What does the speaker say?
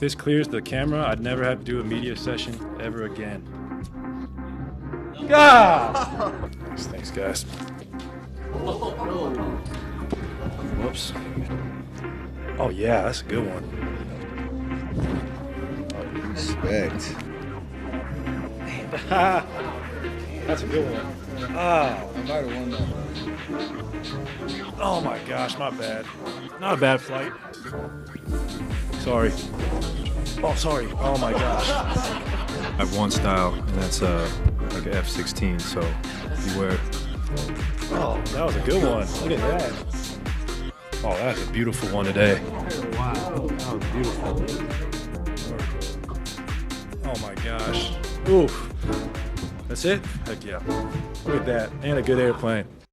this clears the camera, I'd never have to do a media session ever again. Ah! Thanks, guys. Whoops. Oh, yeah, that's a good one. Respect. That's a good one. Ah. I might have won that. Oh my gosh, my bad. Not a bad flight. Sorry. Oh, sorry. Oh my gosh. I have one style, and that's like an F-16, so beware. Oh, that was a good one. Look at that. Oh, that's a beautiful one today. Wow, that was beautiful. Oh my gosh. Oof. That's it? Heck yeah. Look at that. And a good airplane.